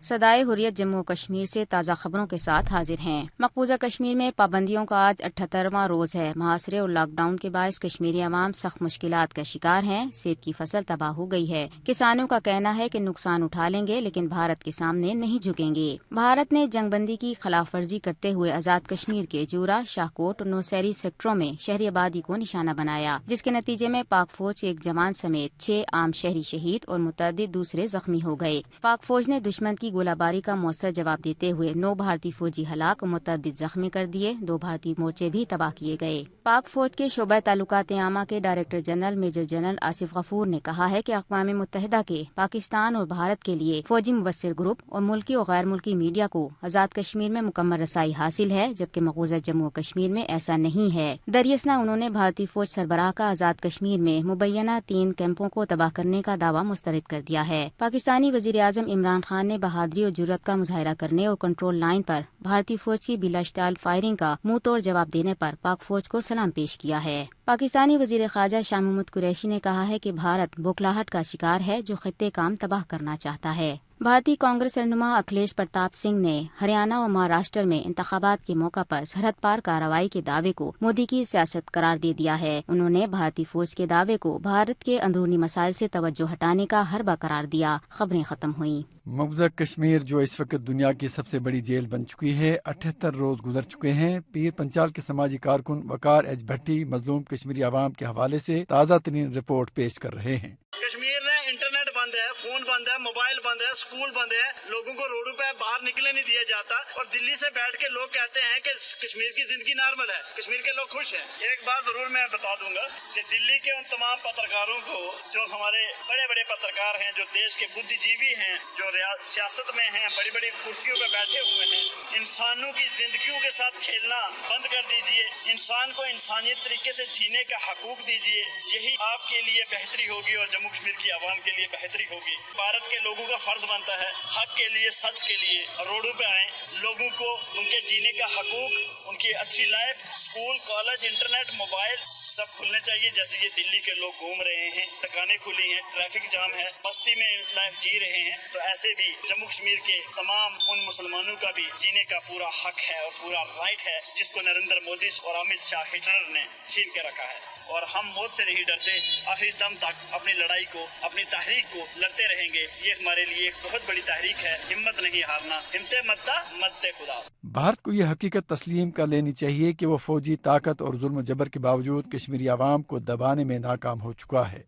صدائے حریت جموں و کشمیر سے تازہ خبروں کے ساتھ حاضر ہیں۔ مقبوضہ کشمیر میں پابندیوں کا آج 78واں روز ہے۔ محاصرے اور لاک ڈاؤن کے باعث کشمیری عوام سخت مشکلات کا شکار ہیں۔ سیب کی فصل تباہ ہو گئی ہے۔ کسانوں کا کہنا ہے کہ نقصان اٹھا لیں گے لیکن بھارت کے سامنے نہیں جھکیں گے۔ بھارت نے جنگ بندی کی خلاف ورزی کرتے ہوئے آزاد کشمیر کے جورا، شاہکوٹ اور نوسیری سیکٹروں میں شہری آبادی کو نشانہ بنایا، جس کے نتیجے میں پاک فوج ایک جوان سمیت 6 عام شہری شہید اور متعدد دوسرے زخمی ہو گئے۔ پاک فوج نے دشمن کی گولہ باری کا مؤثر جواب دیتے ہوئے 9 بھارتی فوجی ہلاک اور متعدد زخمی کر دیے، 2 بھارتی مورچے بھی تباہ کیے گئے۔ پاک فوج کے شعبہ تعلقات عامہ کے director general major general Asif Ghafoor نے کہا ہے کہ اقوام متحدہ کے پاکستان اور بھارت کے لیے فوجی مبصر گروپ اور ملکی اور غیر ملکی میڈیا کو آزاد کشمیر میں مکمل رسائی حاصل ہے، جبکہ مقبوضہ جموں و کشمیر میں ایسا نہیں ہے۔ دریاسنا انہوں نے بھارتی فوج سربراہ کا آزاد کشمیر میں مبینہ 3 کیمپوں کو تباہ کرنے کا دعویٰ مسترد کر دیا ہے۔ پاکستانی وزیر اعظم عمران خان نے بہادری اور جرأت کا مظاہرہ کرنے اور کنٹرول لائن پر بھارتی فوج کی بلا اشتعال فائرنگ کا منہ توڑ جواب دینے پر پاک فوج کو سلام پیش کیا ہے۔ پاکستانی وزیر خارجہ شاہ محمود قریشی نے کہا ہے کہ بھارت بوکھلاہٹ کا شکار ہے جو خطے کا تباہ کرنا چاہتا ہے۔ بھارتی کانگریس رہنما اکھلیش پرتاپ سنگھ نے ہریانہ اور مہاراشٹر میں انتخابات کے موقع پر سرحد پار کارروائی کے دعوے کو مودی کی سیاست قرار دے دیا ہے۔ انہوں نے بھارتی فوج کے دعوے کو بھارت کے اندرونی مسائل سے توجہ ہٹانے کا حربہ قرار دیا۔ خبریں ختم ہوئیں۔ مقبوضہ کشمیر جو اس وقت دنیا کی سب سے بڑی جیل بن چکی ہے، 78 روز گزر چکے ہیں۔ پیر پنچال کے سماجی کارکن وقار ایچ بھٹی مظلوم کشمیری عوام کے حوالے سے تازہ ترین رپورٹ پیش کر رہے ہیں۔ کشمیر میں انٹرنیٹ بند ہے، فون بند ہے، موبائل بند ہے، اسکول بند ہے، لوگوں کو روڈوں پہ باہر نکلنے نہیں دیا جاتا، اور دلی سے بیٹھ کے لوگ کہتے ہیں کہ کشمیر کی زندگی نارمل ہے، کشمیر کے لوگ خوش ہیں۔ ایک بات ضرور میں بتا دوں گا کہ دلی کے ان تمام پترکاروں کو جو ہمارے بڑے بڑے پترکار ہیں، جو دیش کے بدھی جیوی ہیں، جو سیاست میں ہیں، بڑی بڑی کرسیوں پہ بیٹھے ہوئے ہیں، انسانوں کی زندگیوں کے ساتھ کھیلنا بند کر دیجئے، انسان کو انسانیت طریقے سے جینے کا حقوق دیجئے، یہی آپ کے لیے بہتری ہوگی اور جموں کشمیر کی عوام کے لیے بہتری ہوگی۔ بھارت کے لوگوں کا فرض بنتا ہے حق کے لیے، سچ کے لیے روڈوں پہ آئیں، لوگوں کو ان کے جینے کا حقوق، ان کی اچھی life, school, college, internet, mobile سب کھلنے چاہیے۔ جیسے یہ دلی کے لوگ گھوم رہے ہیں، دکانیں کھلی ہیں، ٹریفک جام ہے، بستی میں لائف جی رہے ہیں، تو ایسے بھی جموں کشمیر کے تمام ان مسلمانوں کا بھی جینے کا پورا حق ہے اور پورا رائٹ ہے، جس کو نریندر مودی اور امت شاہ ہٹلر نے چھین کے رکھا ہے۔ اور ہم موت سے نہیں ڈرتے، آخری دم تک اپنی لڑائی کو، اپنی تحریک کو لڑتے رہیں گے۔ یہ ہمارے لیے ایک بہت بڑی تحریک ہے، ہمت نہیں ہارنا، ہمت مدہ مد خدا۔ بھارت کو یہ حقیقت تسلیم کر لینی چاہیے کہ وہ فوجی طاقت اور ظلم و جبر کے باوجود کشمیری عوام کو دبانے میں ناکام ہو چکا ہے۔